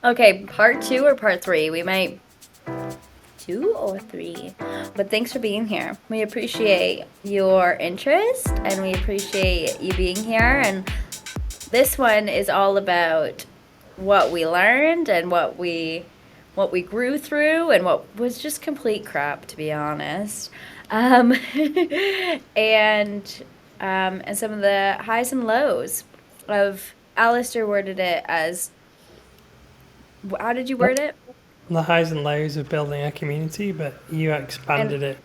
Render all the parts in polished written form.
Okay, part 2 or part 3? We might 2 or 3. But thanks for being here. We appreciate your interest and we appreciate you being here. And this one is all about what we learned and what we grew through and what was just complete crap, to be honest. Um, and and some of the highs and lows of Alistair worded it as, how did you word it? The highs and lows of building a community, but you And expanded it.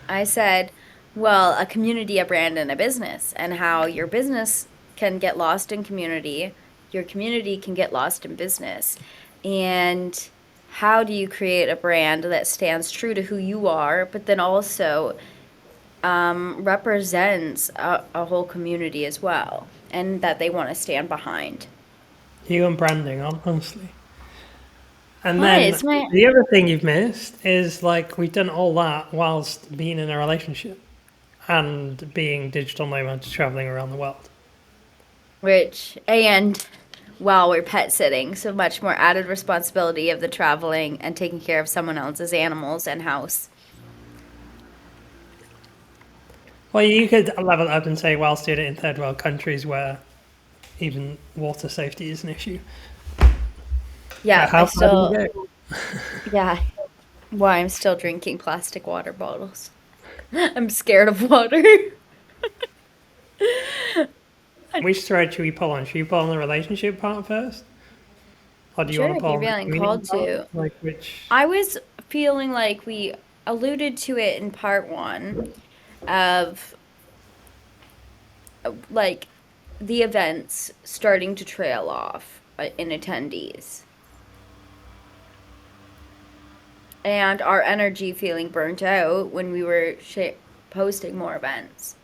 I said, well, a community, a brand, and a business, and how your business can get lost in community, your community can get lost in business. And how do you create a brand that stands true to who you are, but then also represents a whole community as well, and that they want to stand behind? You and branding, honestly. And What? then It's my. the other thing you've missed is like we've done all that whilst being in a relationship and being digital nomads traveling around the world. Which, and while we're pet sitting, so much more added responsibility of the traveling and taking care of someone else's animals and house. Well, you could level it up and say whilst doing it in third world countries where even water safety is an issue. Yeah, I How far do you still, go? yeah, why I'm still drinking plastic water bottles. I'm scared of water. Which thread should we pull on? Should we pull on the relationship part first? Or do you want Sure, to if pull you're on the feeling community called part? to. Like which? I was feeling like we alluded to it in part 1 of like the events starting to trail off in attendees. And our energy feeling burnt out when we were posting more events.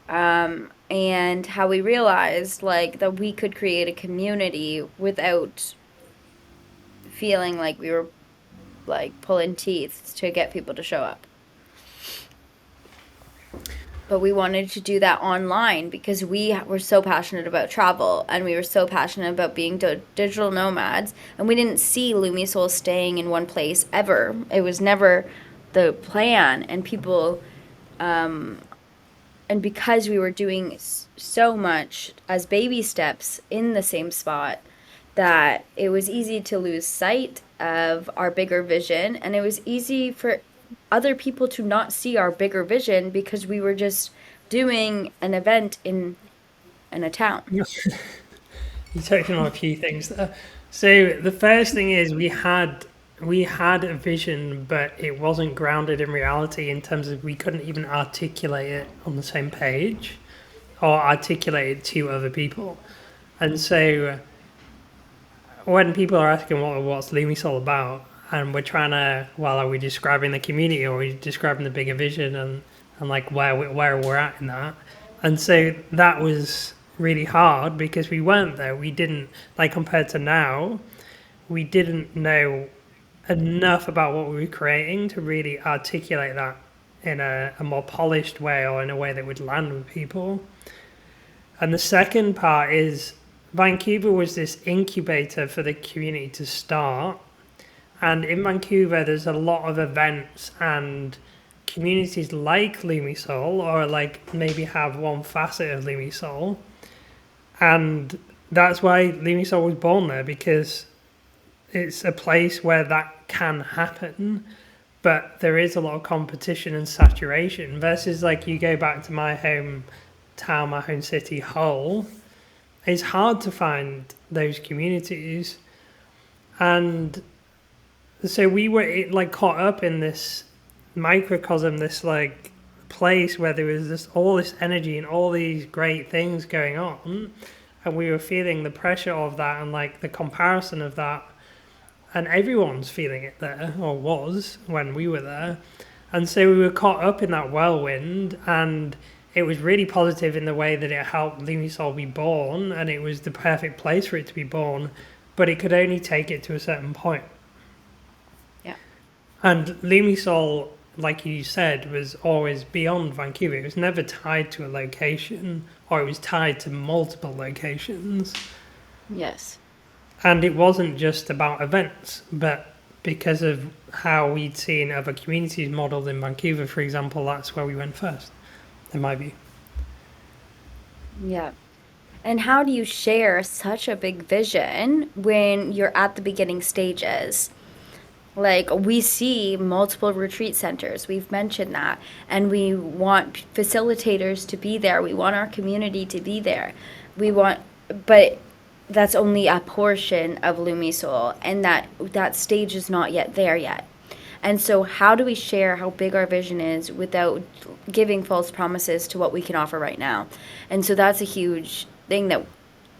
And how we realized like that we could create a community without feeling like we were like pulling teeth to get people to show up. But we wanted to do that online because we were so passionate about travel and we were so passionate about being digital nomads, and we didn't see Lumisol staying in one place ever. It was never the plan, and people and because we were doing so much as baby steps in the same spot, that it was easy to lose sight of our bigger vision, and it was easy for other people to not see our bigger vision because we were just doing an event in a town. You touched on a few things there. So the first thing is we had a vision, but it wasn't grounded in reality in terms of we couldn't even articulate it on the same page or articulate it to other people. And so when people are asking what's Lumis about, and we're trying to, well, are we describing the community or are we describing the bigger vision and like where we're at in that? And so that was really hard because we weren't there. We didn't, like compared to now, we didn't know enough about what we were creating to really articulate that in a more polished way or in a way that would land with people. And the second part is Vancouver was this incubator for the community to start. And in Vancouver, there's a lot of events and communities like Lumisol, or like maybe have one facet of Lumisol. And that's why Lumisol was born there, because it's a place where that can happen, but there is a lot of competition and saturation versus like you go back to my hometown, my home city, Hull. It's hard to find those communities, and so we were like caught up in this microcosm, this like place where there was this all this energy and all these great things going on, and we were feeling the pressure of that and like the comparison of that, and everyone's feeling it there, or was when we were there. And so we were caught up in that whirlwind, and it was really positive in the way that it helped Lumisol be born, and it was the perfect place for it to be born, but it could only take it to a certain point. Yeah. And Lumisol, like you said, was always beyond Vancouver. It was never tied to a location, or it was tied to multiple locations. Yes. And it wasn't just about events, but because of how we'd seen other communities modelled in Vancouver, for example, that's where we went first, in my view. Yeah. And how do you share such a big vision when you're at the beginning stages? Like, we see multiple retreat centers, we've mentioned that, and we want facilitators to be there. We want our community to be there. We want, but that's only a portion of Lumisol, and that stage is not yet there yet. And so, how do we share how big our vision is without giving false promises to what we can offer right now? And so, that's a huge thing that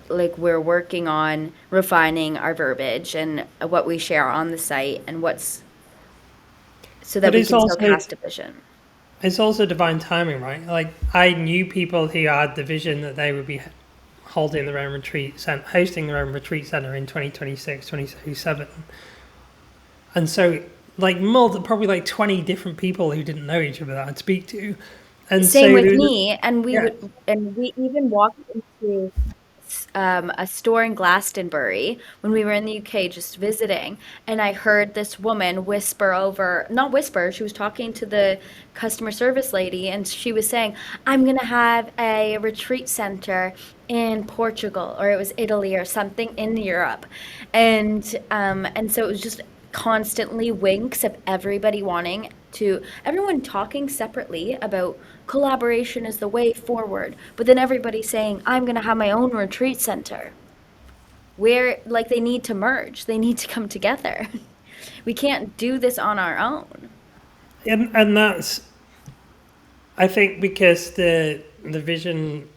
like we're working on refining our verbiage and what we share on the site and what's so that But we can still cast a vision. it's also divine timing, right? Like I knew people who had the vision that they would be holding their own retreat center, hosting their own retreat center in 2026, 2037. And so like probably like 20 different people who didn't know each other that I'd speak to. And so Same with there was, me, and yeah, we even walked into a store in Glastonbury when we were in the UK just visiting, and I heard this woman whisper over, not whisper, she was talking to the customer service lady, and she was saying, I'm gonna have a retreat center in Portugal, or it was Italy or something in Europe. And so it was just constantly winks of everybody wanting to, everyone talking separately about collaboration is the way forward, but then everybody saying, I'm going to have my own retreat center. Where, like, they need to merge, they need to come together. We can't do this on our own. and that's I think because the vision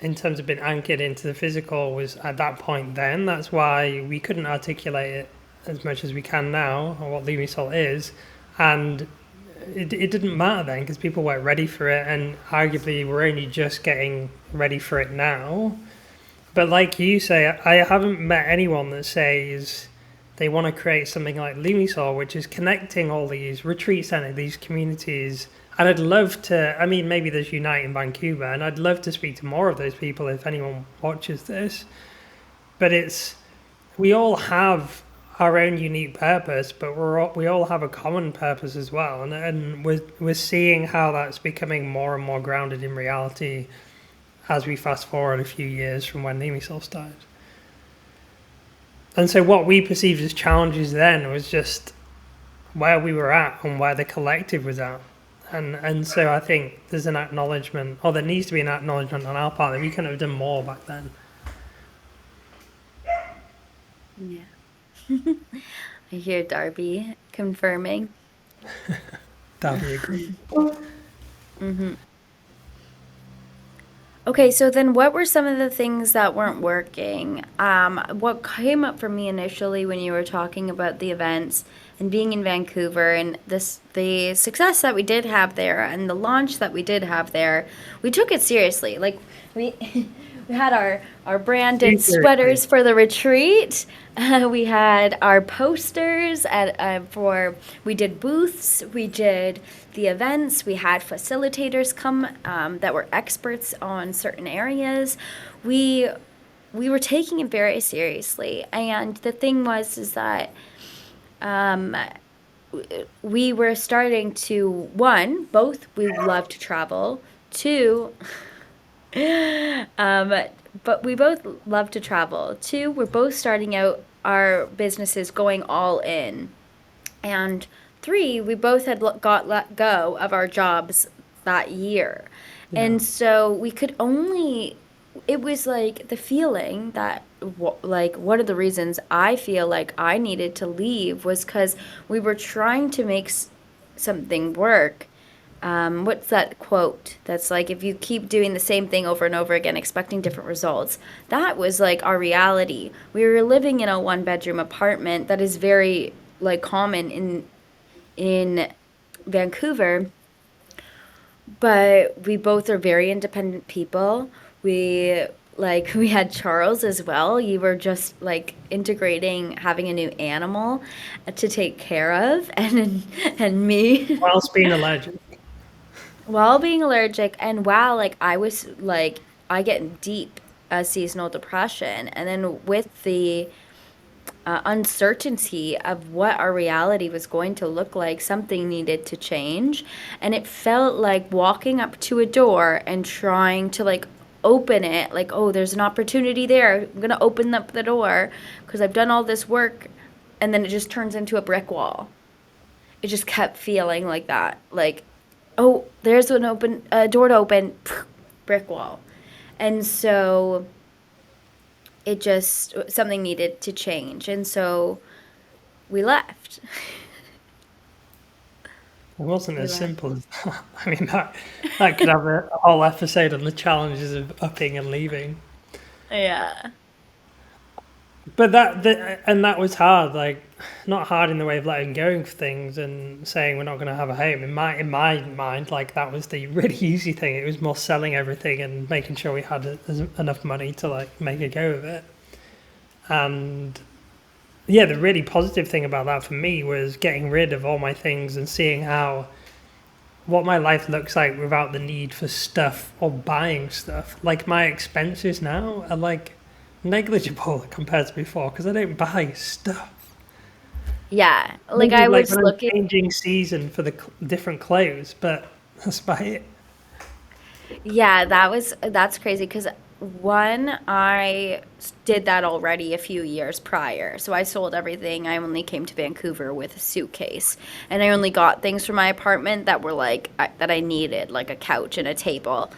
in terms of being anchored into the physical was at that point then. That's why we couldn't articulate it as much as we can now, or what Lumisol is. And it didn't matter then because people weren't ready for it. And arguably, we're only just getting ready for it now. But like you say, I haven't met anyone that says they want to create something like Lumisol, which is connecting all these retreat centers, these communities. And I'd love to, I mean, maybe there's Unite in Vancouver, and I'd love to speak to more of those people if anyone watches this. But we all have our own unique purpose, but we all have a common purpose as well. And we're seeing how that's becoming more and more grounded in reality as we fast forward a few years from when Lumisol started. And so what we perceived as challenges then was just where we were at and where the collective was at. And so I think there's an acknowledgement, or there needs to be an acknowledgement on our part that we couldn't have done more back then. Yeah. I hear Darby confirming. Darby agreed. Okay, so then what were some of the things that weren't working? What came up for me initially when you were talking about the events and being in Vancouver and the success that we did have there and the launch that we did have there, we took it seriously. Like we we had our branded sweaters for the retreat. We had our posters we did booths, we did the events, we had facilitators come that were experts on certain areas. We were taking it very seriously, and the thing was is that we were starting to both we love to travel. Two, but we both love to travel. Two, we're both starting out our businesses going all in. And three, we both had got let go of our jobs that year. Yeah. And so we could only, it was like the feeling that, like, one of the reasons I feel like I needed to leave was because we were trying to make something work. What's that quote that's like, if you keep doing the same thing over and over again, expecting different results? That was like our reality. We were living in a one-bedroom apartment that is very like common in Vancouver, but we both are very independent people. We had Charles as well. You were just like integrating having a new animal to take care of, and me Whilst being allergic. while being allergic, and wow, like I was like I get deep seasonal depression. And then with the uncertainty of what our reality was going to look like, something needed to change. And it felt like walking up to a door and trying to like open it, like, oh, there's an opportunity there. I'm going to open up the door because I've done all this work. And then it just turns into a brick wall. It just kept feeling like that. Like, oh, there's an open door to open, brick wall. And so it just something needed to change, and so we left. It wasn't We as left. simple as that. I mean, that could have a whole episode on the challenges of upping and leaving. Yeah. But and that was hard. Like, not hard in the way of letting go of things and saying we're not going to have a home. In my mind, like that was the really easy thing. It was more selling everything and making sure we had enough money to like make a go of it. And yeah, the really positive thing about that for me was getting rid of all my things and seeing how what my life looks like without the need for stuff or buying stuff. Like my expenses now are like negligible compared to before because I don't buy stuff. Yeah. Like Maybe I like was when I'm looking. changing season for the different clothes, but that's about it. Yeah, that's crazy because one, I did that already a few years prior. So I sold everything. I only came to Vancouver with a suitcase, and I only got things for my apartment that were like that I needed, like a couch and a table.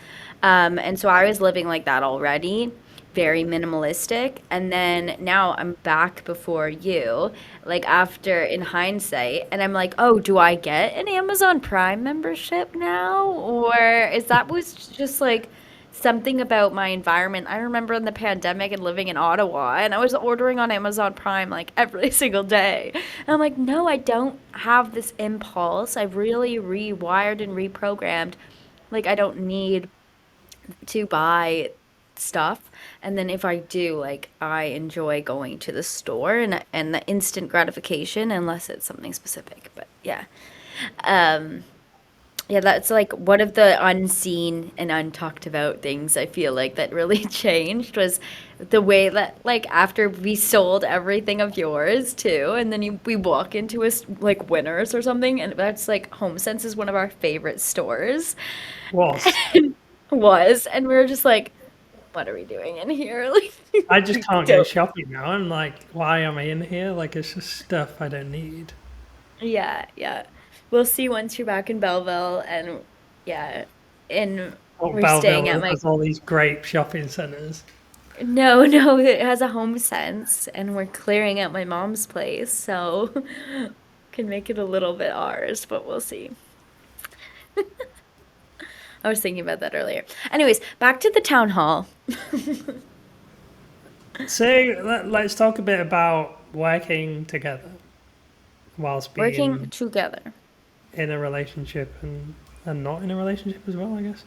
And so I was living like that already, very minimalistic. And then now I'm back before you, like after in hindsight, and I'm like, oh, do I get an Amazon Prime membership now? Or is that was just like something about my environment? I remember in the pandemic and living in Ottawa, and I was ordering on Amazon Prime like every single day. And I'm like, no, I don't have this impulse. I've really rewired and reprogrammed. Like, I don't need to buy stuff, and then if I do, like I enjoy going to the store and the instant gratification unless it's something specific. But yeah. um yeah, that's like one of the unseen and untalked about things I feel like that really changed was the way that like after we sold everything of yours too, and then we walk into like Winners or something, and that's like HomeSense is one of our favorite stores. Was Was, and we were just like, what are we doing in here? Like, I just we can't go don't. shopping now. I'm like, why am I in here? Like it's just stuff I don't need. Yeah, yeah. We'll see once you're back in Belleville, and yeah, and Oh, we're staying at Belleville my. has all these great shopping centres. No, no, it has a home sense, and we're clearing out my mom's place, so can make it a little bit ours, but we'll see. I was thinking about that earlier. Anyways, back to the town hall. So let's talk a bit about working together whilst Working being together. in a relationship and not in a relationship as well, I guess.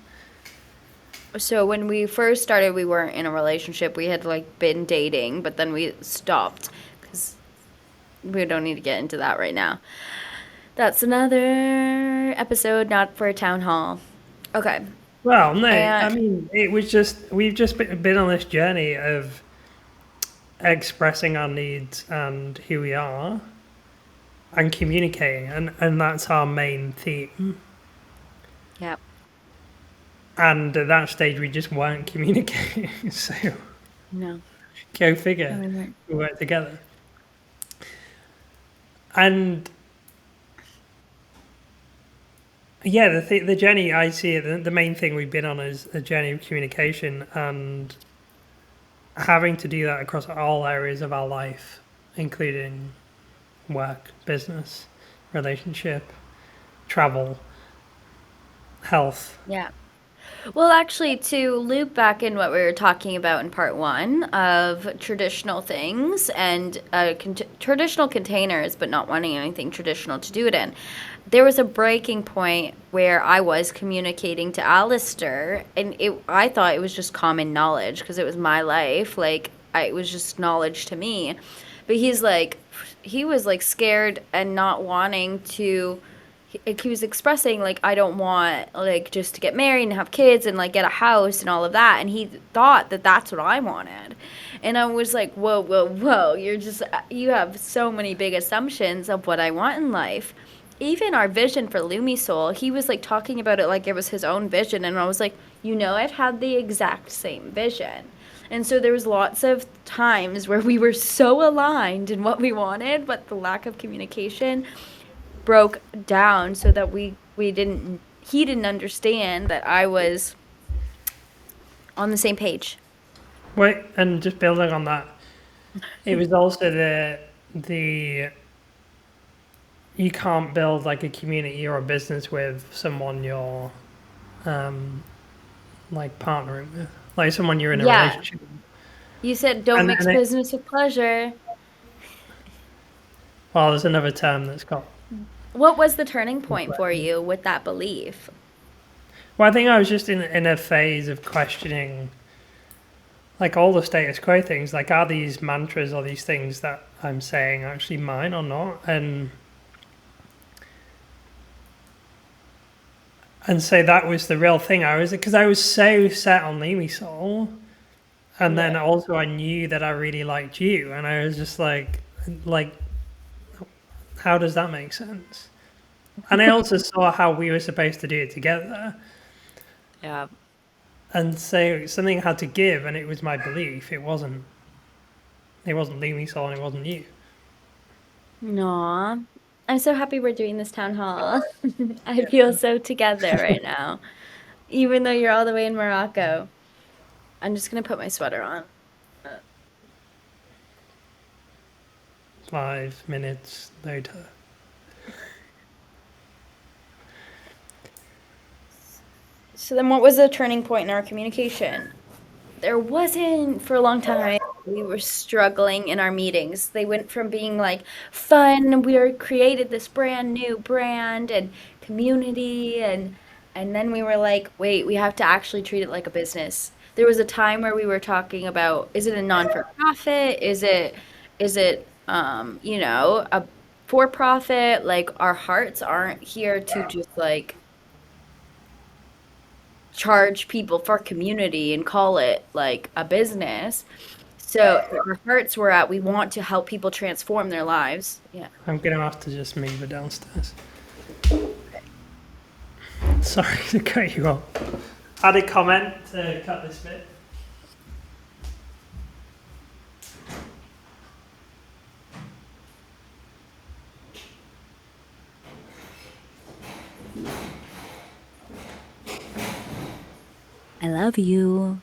So when we first started, we weren't in a relationship. We had like been dating, but then we stopped because we don't need to get into that right now. That's another episode, not for a town hall. Okay. Well, no, I And mean, it was just, we've just been on this journey of expressing our needs and who we are and communicating, and that's our main theme. yeah, And at that stage, we just weren't communicating. So no, go no, figure, we weren't. we work together. And yeah, the journey I see it, the main thing we've been on is a journey of communication and having to do that across all areas of our life, including work, business, relationship, travel, health. Yeah. Well, actually, to loop back in what we were talking about in part one of traditional things and traditional containers, but not wanting anything traditional to do it in, there was a breaking point where I was communicating to Alistair, and I thought it was just common knowledge because it was my life. Like, it was just knowledge to me. But he was like scared and not wanting to he was expressing like I don't want like just to get married and have kids and like get a house and all of that, and he thought that that's what I wanted. And I was like, whoa, whoa, whoa, you have so many big assumptions of what I want in life. Even our vision for Lumisol, he was like talking about it like it was his own vision, and I was like, I've had the exact same vision. And so there was lots of times where we were so aligned in what we wanted, but the lack of communication broke down so that we didn't he didn't understand that I was on the same page. Wait, and just building on that, it was also the you can't build like a community or a business with someone you're like partnering with, like someone you're in a Yeah. relationship with. You said don't And mix then it, business with pleasure. well, there's another term that's got. What was the turning point for you with that belief? Well, I think I was just in a phase of questioning, like all the status quo things. Like, are these mantras or these things that I'm saying actually mine or not? And so that was the real thing. Because I was so set on Lumisol, and then also I knew that I really liked you, and I was just like, how does that make sense? And I also saw how we were supposed to do it together. Yeah. And so something had to give, and it was my belief. It wasn't Lumisol, and it wasn't you. Aw. I'm so happy we're doing this town hall. I feel so together right now. Even though you're all the way in Morocco. I'm just gonna put my sweater on. 5 minutes later. So then what was the turning point in our communication? There wasn't for a long time. We were struggling in our meetings. They went from being like fun, we were created this brand new brand and community, and then we were like, wait, we have to actually treat it like a business. There was a time where we were talking about, is it a non-for-profit? Is it a for-profit? Like our hearts aren't here to just like charge people for community and call it like a business. So our hearts were at we want to help people transform their lives. Yeah. I'm gonna have to just move it downstairs. Sorry to cut you off. Add a comment to cut this bit. I love you.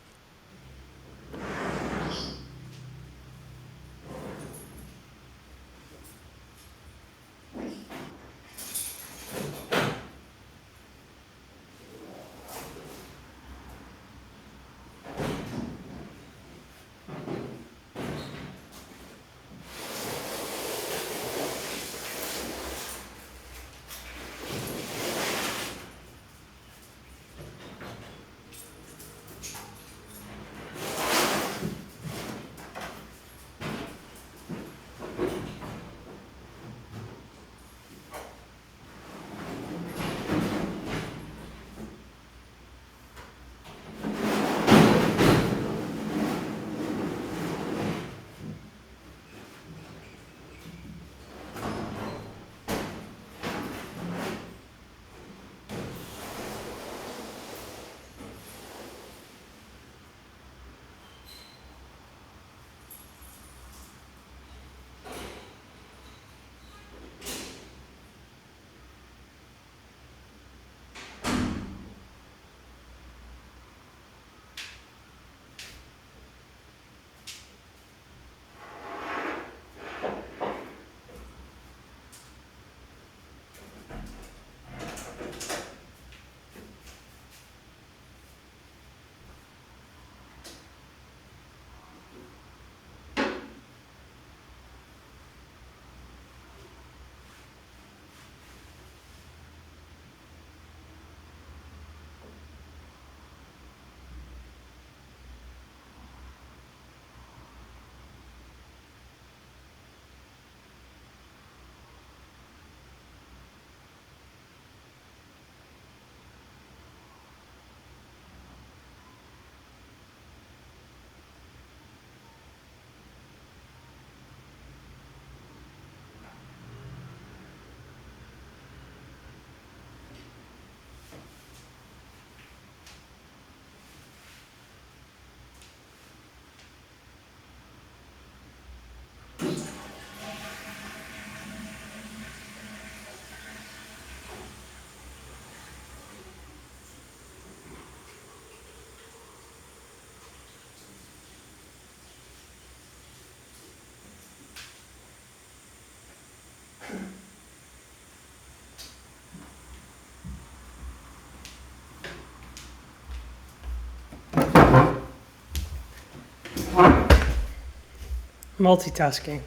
Multitasking.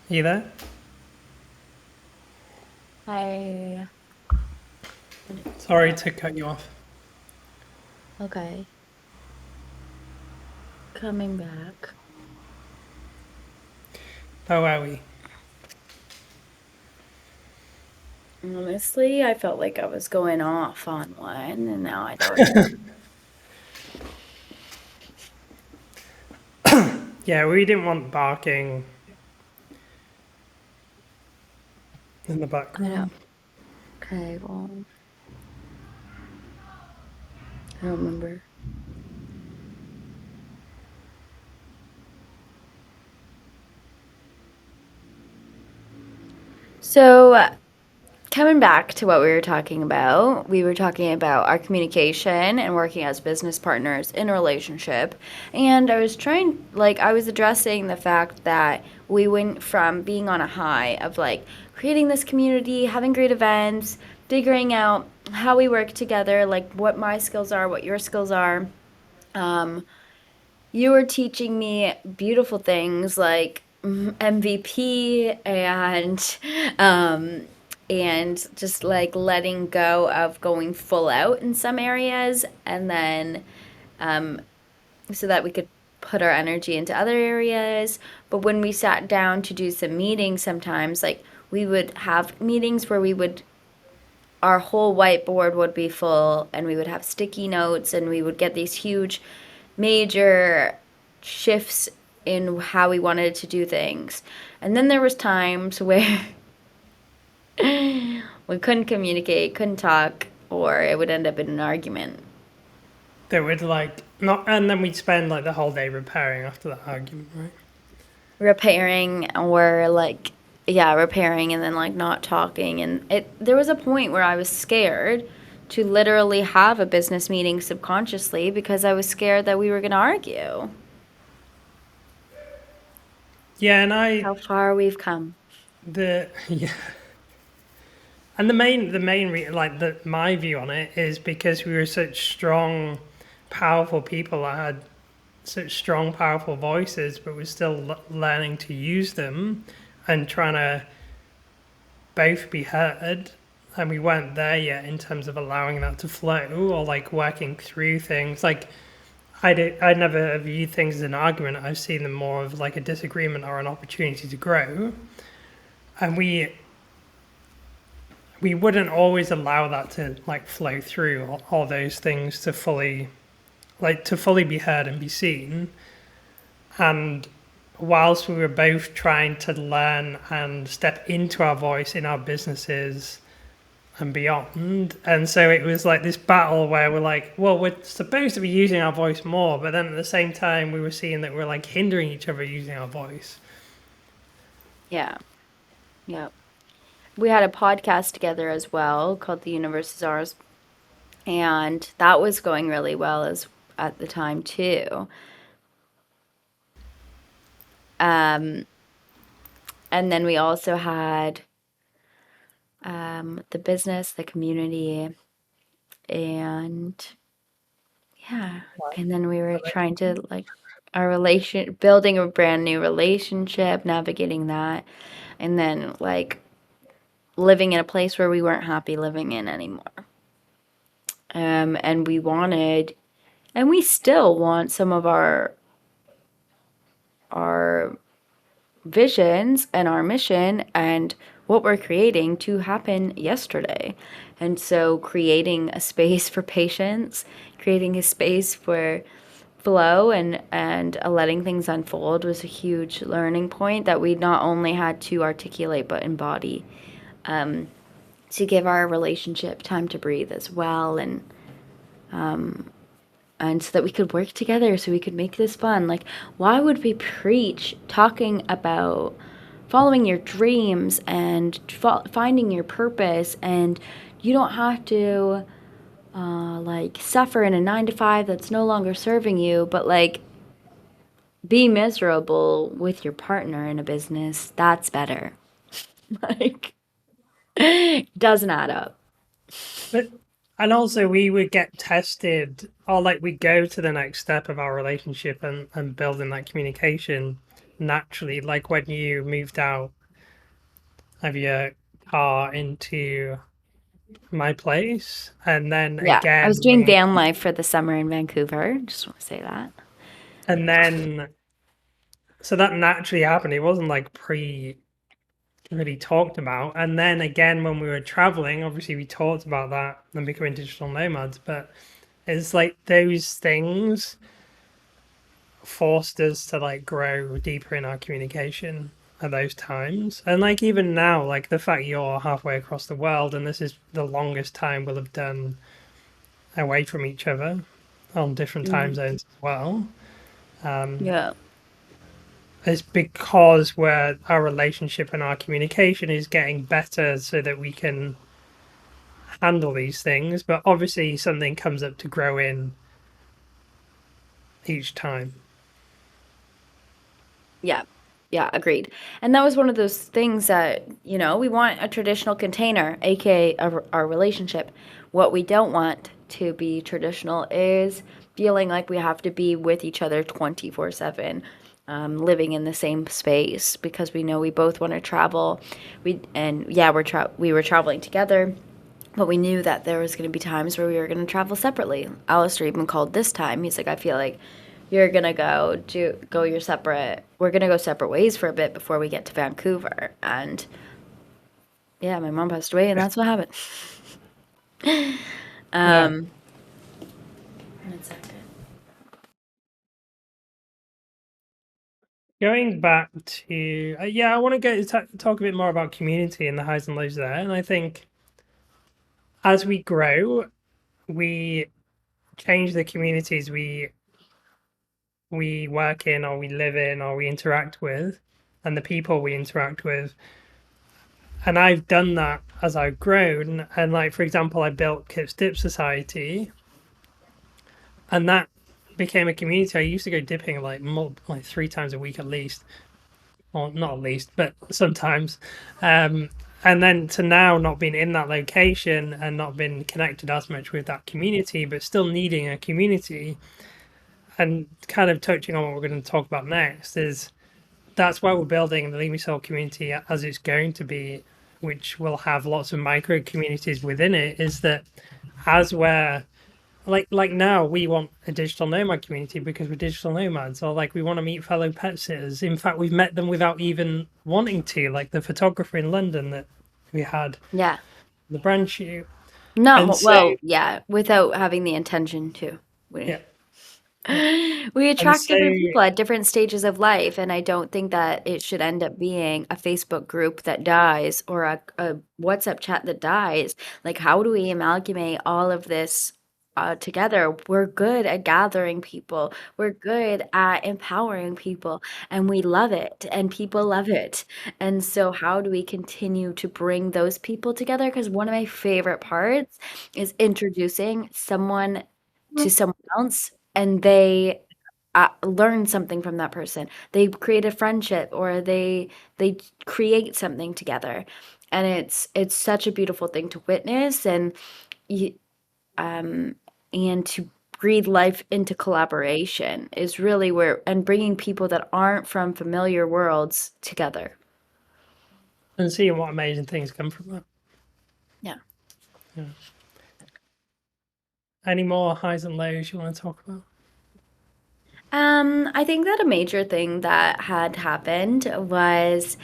You there? I Sorry to cut you off. okay. Coming back. How are we? Honestly, I felt like I was going off on one, and now I don't know. Yeah, we didn't want barking in the I don't. background. Okay, well, I don't remember. So, coming back to what we were talking about our communication and working as business partners in a relationship. And I was addressing the fact that we went from being on a high of like creating this community, having great events, figuring out how we work together, like what my skills are, what your skills are. Um, you were teaching me beautiful things like MVP um, and just like letting go of going full out in some areas, and then um, so that we could put our energy into other areas. But when we sat down to do some meetings, sometimes like we would have meetings where we would our whole whiteboard would be full and we would have sticky notes and we would get these huge major shifts in how we wanted to do things. And then there was times where we couldn't communicate, couldn't talk, or it would end up in an argument. They would like not, and then we'd spend like the whole day repairing after that argument, right? Repairing or like yeah, repairing and then like not talking, and it there was a point where I was scared to literally have a business meeting subconsciously because I was scared that we were going to argue. Yeah, and I How far we've come. the yeah, and like my view on it is because we were such strong, powerful people that had such strong, powerful voices, but we're still learning to use them and trying to both be heard. And we weren't there yet in terms of allowing that to flow or like working through things. Like I never viewed things as an argument. I've seen them more of like a disagreement or an opportunity to grow. And we wouldn't always allow that to like flow through all those things to fully be heard and be seen. And whilst we were both trying to learn and step into our voice in our businesses and beyond, and so it was like this battle where we're like, well, we're supposed to be using our voice more, but then at the same time we were seeing that we're like hindering each other using our voice. Yeah. Yeah. We had a podcast together as well called The Universe is Ours, and that was going really well as at the time too. Um, and then we also had the business, the community, and yeah. And then we were trying to like building a brand new relationship, navigating that, and then like living in a place where we weren't happy living in anymore. And we wanted, and we still want some of our visions and our mission and what we're creating to happen yesterday. And so creating a space for patience, creating a space for flow and letting things unfold was a huge learning point that we not only had to articulate but embody, to give our relationship time to breathe as well, and so that we could work together so we could make this fun. Like, why would we preach talking about following your dreams and finding your purpose, and you don't have to like suffer in a 9 to 5 that's no longer serving you, but like be miserable with your partner in a business? That's better. Like, doesn't add up. But And also, we would get tested, or like we go to the next step of our relationship and building that communication naturally. Like when you moved out of your car into my place, and then Yeah, I was again, doing van life for the summer in Vancouver. Just want to say that. and then so that naturally happened. It wasn't like pre really talked about. And then again, when we were traveling, obviously we talked about that and becoming digital nomads, but it's like those things forced us to like grow deeper in our communication at those times. And like even now, like the fact you're halfway across the world and this is the longest time we'll have done away from each other on different time Mhm. zones as well. Um, Yeah. it's because where our relationship and our communication is getting better so that we can handle these things. But obviously something comes up to grow in each time. Yeah. Yeah, agreed. And that was one of those things that, we want a traditional container, aka our relationship. What we don't want to be traditional is feeling like we have to be with each other 24/7, living in the same space because we know we both want to travel. We were traveling together, but we knew that there was going to be times where we were going to travel separately. Alistair even called this time. He's like, I feel like you're gonna go your separate. We're gonna go separate ways for a bit before we get to Vancouver. And yeah, my mom passed away, and that's what happened. Yeah. Um, one second. Going back to, yeah, I want to talk a bit more about community and the highs and lows there. And I think as we grow, we change the communities we work in or we live in or we interact with and the people we interact with. And I've done that as I've grown. And like, for example, I built Kip's Dip Society and that became a community. I used to go dipping like 3 times a week at least, or not at least, but sometimes. Um, and then to now not being in that location and not being connected as much with that community, but still needing a community, and kind of touching on what we're going to talk about next is that's why we're building the Lumisol community as it's going to be, which will have lots of micro communities within it. Is that as we're like now we want a digital nomad community because we're digital nomads, or like we want to meet fellow pet sitters. In fact, we've met them without even wanting to, like the photographer in London that we had Yeah, the brand shoot. And not so well. Yeah, without having the intention to. yeah, We yeah. we And attract so different people at different stages of life, and I don't think that it should end up being a Facebook group that dies or a WhatsApp chat that dies. Like, how do we amalgamate all of this together? We're good at gathering people, we're good at empowering people, and we love it, and people love it. And so, how do we continue to bring those people together? Because one of my favorite parts is introducing someone to someone else and they learn something from that person. They create a friendship or they create something together. And it's such a beautiful thing to witness y- um and to breathe life into collaboration is really where and bringing people that aren't from familiar worlds together. and seeing what amazing things come from that. Yeah. Yeah. Any more highs and lows you want to talk about? I think that a major thing that had happened was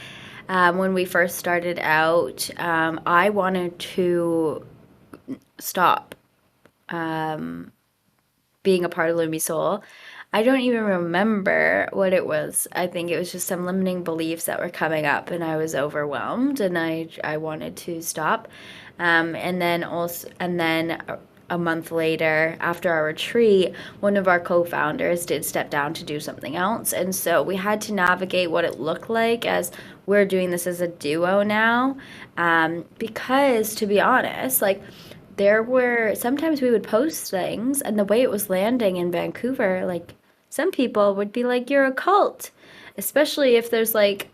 when we first started out, I wanted to stop being a part of Lumisol. I don't even remember what it was. I think it was just some limiting beliefs that were coming up, and I was overwhelmed, and I wanted to stop. And then a month later, after our retreat, one of our co-founders did step down to do something else, and so we had to navigate what it looked like as we're doing this as a duo now. Because to be honest, like there were sometimes we would post things and the way it was landing in Vancouver, like some people would be like, you're a cult. especially if there's like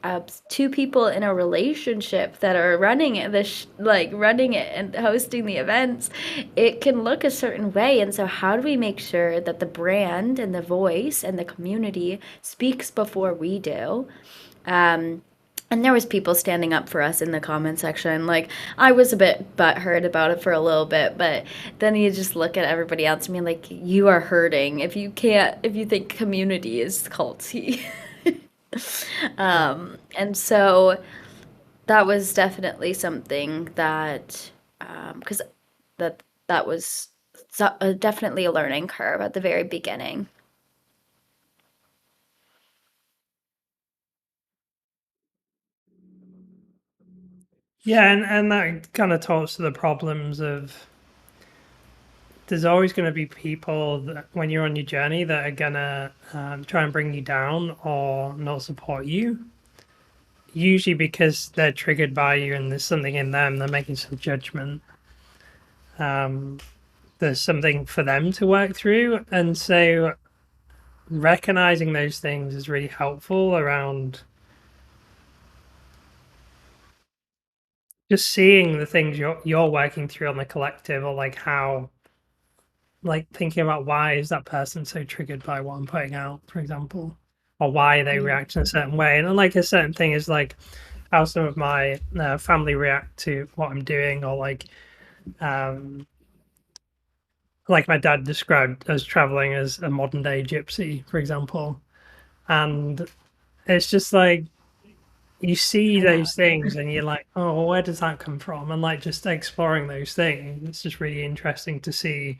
two people in a relationship that are running it, like running it and hosting the events, it can look a certain way. And so, how do we make sure that the brand and the voice and the community speaks before we do? Um, and there was people standing up for us in the comment section. Like I was a bit butthurt about it for a little bit, but then you just look at everybody else and be like, you are hurting if you can't, if you think community is culty. Yeah. And so that was definitely something that, because that was definitely a learning curve at the very beginning. Yeah, and that kind of talks to the problems of there's always going to be people that when you're on your journey that are gonna try and bring you down or not support you. Usually because they're triggered by you and there's something in them, they're making some judgment. Um, there's something for them to work through, and so recognizing those things is really helpful around just seeing the things you're working through on the collective, or like how, like thinking about why is that person so triggered by what I'm putting out, for example, or why they Mm. react in a certain way. And like a certain thing is like how some of my family react to what I'm doing, or um, like my dad described as traveling as a modern day gypsy, for example. And it's just like you see I know. those things and you're like, oh, well, where does that come from? And like just exploring those things, it's just really interesting to see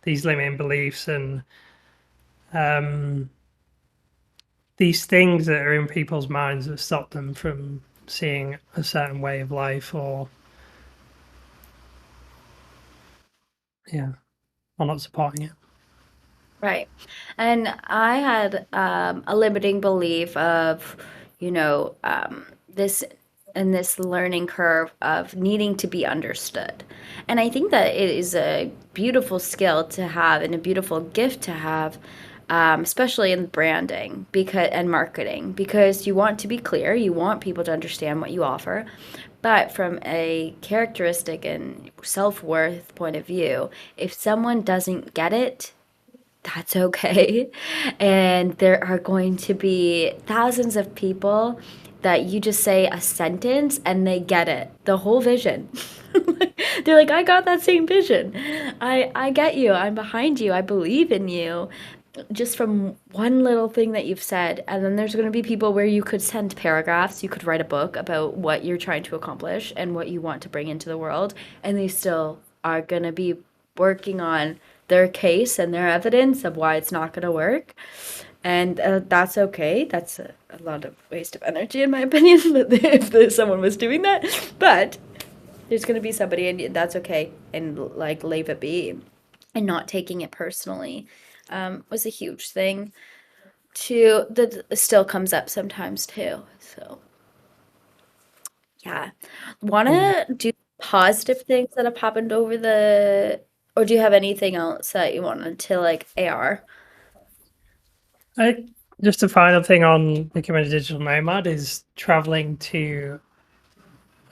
these limiting beliefs and um, these things that are in people's minds that stop them from seeing a certain way of life, or yeah, or not supporting it. Right. And I had a limiting belief of, this and this learning curve of needing to be understood. And I think that it is a beautiful skill to have and a beautiful gift to have, especially in branding because and marketing, because you want to be clear, you want people to understand what you offer. But from a characteristic and self-worth point of view, if someone doesn't get it, that's okay. And there are going to be thousands of people that you just say a sentence and they get it, the whole vision. They're like, I got that same vision. I get you. I'm behind you. I believe in you. Just from one little thing that you've said. And then there's going to be people where you could send paragraphs, you could write a book about what you're trying to accomplish and what you want to bring into the world, and they still are going to be working on their case and their evidence of why it's not going to work. And that's okay. That's a lot of waste of energy, in my opinion, if someone was doing that. But there's going to be somebody, and that's okay. And like, leave it be. And not taking it personally was a huge thing. Too, that still comes up sometimes, too. So, yeah. Want Yeah. to do positive things that have happened over the, or do you have anything else that you wanted to like AR? I, just a final thing on becoming a digital nomad is traveling to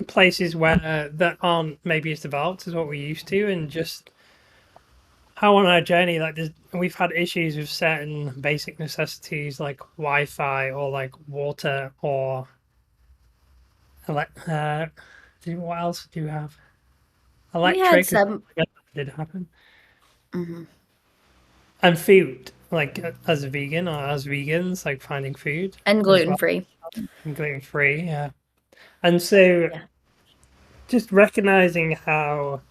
places where that aren't maybe as developed as what we used to, and just how on our journey, like we've had issues with certain basic necessities like Wi-Fi or like water or uh, what else do you have? We had Electric some. did happen, Mhm. and food. Like as a vegan or as vegans, like finding food And as gluten well, free. and gluten free. Yeah, and so Yeah. just recognizing how,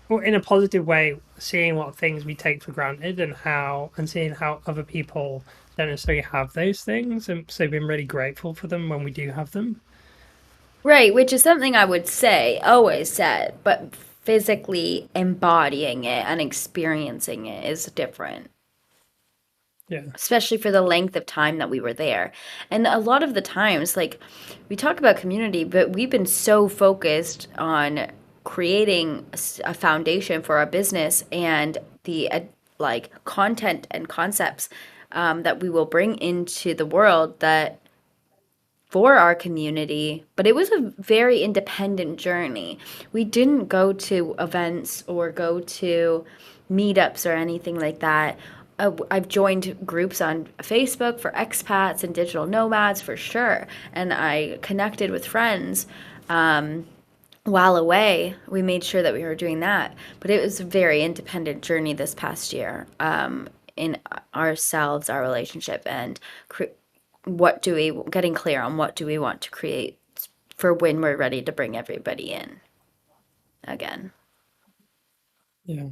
well, in a positive way, seeing what things we take for granted and how, and seeing how other people don't necessarily have those things, and so being really grateful for them when we do have them. Right, which is something I would say, always said, but physically embodying it and experiencing it is different, Yeah, especially for the length of time that we were there. And a lot of the times, like, we talk about community, but we've been so focused on creating a foundation for our business and the like content and concepts. that we will bring into the world that for our community, but it was a very independent journey. We didn't go to events or go to meetups or anything like that. I've joined groups on Facebook for expats and digital nomads for sure, and I connected with friends while away. We made sure that we were doing that, but it was a very independent journey this past year, in ourselves, our relationship, and what do we getting clear on what do we want to create for when we're ready to bring everybody in again. Yeah.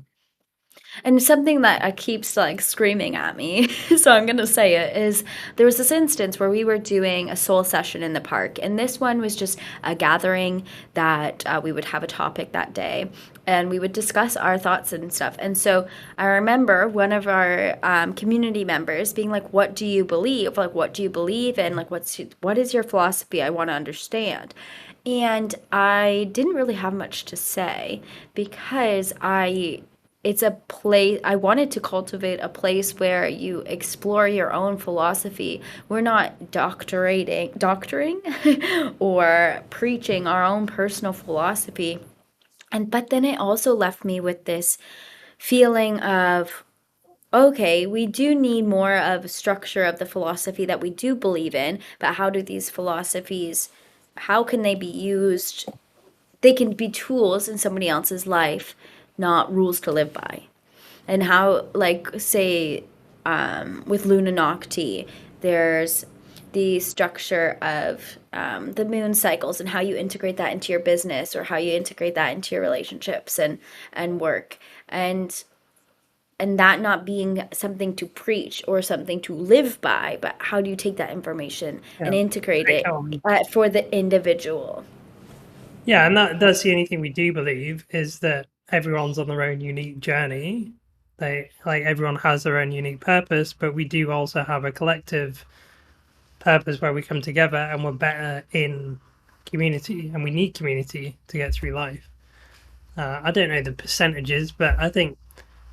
And something that keeps like screaming at me, so I'm gonna say it, is there was this instance where we were doing a soul session in the park, and this one was just a gathering that we would have a topic that day, and we would discuss our thoughts and stuff. And so I remember one of our community members being like, "What do you believe? Like, what do you believe in? Like, what is your philosophy? I want to understand." And I didn't really have much to say because it's a place I wanted to cultivate a place where you explore your own philosophy. We're not doctoring or preaching our own personal philosophy. And but then it also left me with this feeling of, okay, we do need more of a structure of the philosophy that we do believe in, but how do these philosophies, how can they be used? They can be tools in somebody else's life, not rules to live by. And how, like, say, with Luna Nocti, there's the structure of the moon cycles and how you integrate that into your business or how you integrate that into your relationships and work. And that not being something to preach or something to live by, but how do you take that information and Yeah. integrate Take it on. for the individual? Yeah, and that's the only thing we do believe is that everyone's on their own unique journey. They like everyone has their own unique purpose, but we do also have a collective purpose where we come together and we're better in community, and we need community to get through life. I don't know the percentages, but I think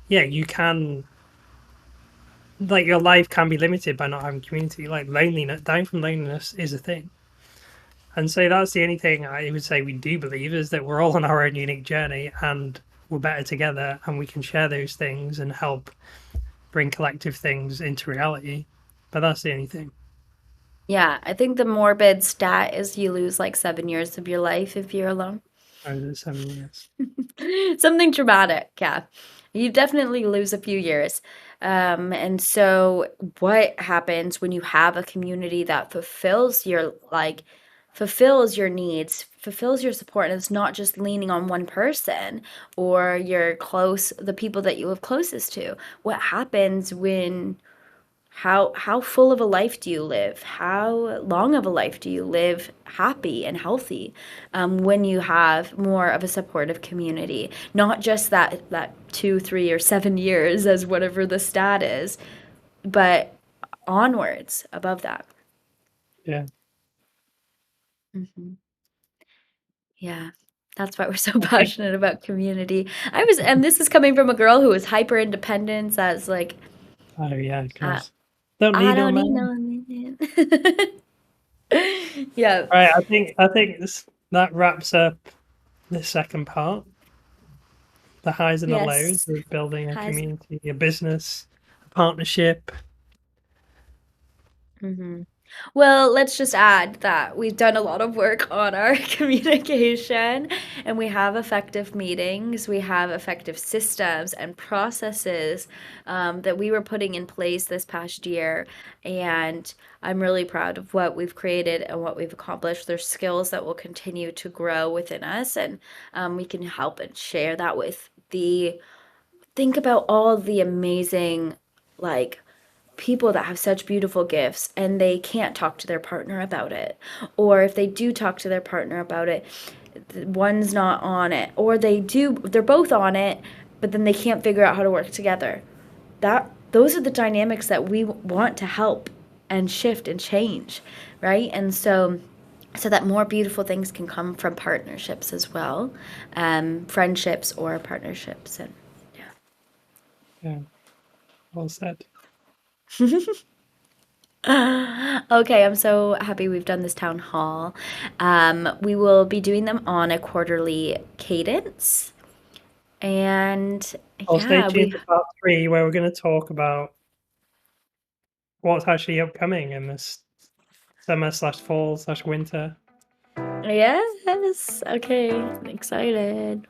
yeah, you can like your life can be limited by not having community. Like loneliness, dying from loneliness is a thing. And so that's the only thing I would say we do believe is that we're all on our own unique journey and we're better together and we can share those things and help bring collective things into reality. But that's the only thing. Yeah, I think the morbid stat is you lose like 7 years of your life if you're alone. Over the 7 years. Something traumatic, yeah. You definitely lose a few years. And so what happens when you have a community that fulfills your needs, fulfills your support, and it's not just leaning on one person or the people that you live closest to? What happens when how full of a life do you live? How long of a life do you live happy and healthy when you have more of a supportive community? Not just that 2, 3, or 7 years as whatever the stat is, but onwards above that. Yeah. Hmm. Yeah. That's why we're so I think, passionate about community. And this is coming from a girl who was hyper independent, that's like, oh, yeah, uh, because don't I need no don't need man. no man. Yeah. Right. I think that wraps up the second part, the highs and the lows Yes. of building a Has. community, a business, a partnership. Hmm. Well, let's just add that we've done a lot of work on our communication and we have effective meetings, we have effective systems and processes that we were putting in place this past year. And I'm really proud of what we've created and what we've accomplished. There's skills that will continue to grow within us, and we can help and share that with the think about all the amazing, like, people that have such beautiful gifts and they can't talk to their partner about it. Or if they do talk to their partner about it, one's not on it. Or they're both on it, but then they can't figure out how to work together. Those are the dynamics that we want to help and shift and change, right? And so that more beautiful things can come from partnerships as well, friendships or partnerships. And yeah. Yeah. Well said. Okay, I'm so happy we've done this town hall. We will be doing them on a quarterly cadence. And I'll stay yeah, tuned we for part 3, where we're going to talk about what's actually upcoming in this summer/fall/winter. yes. Okay, I'm excited.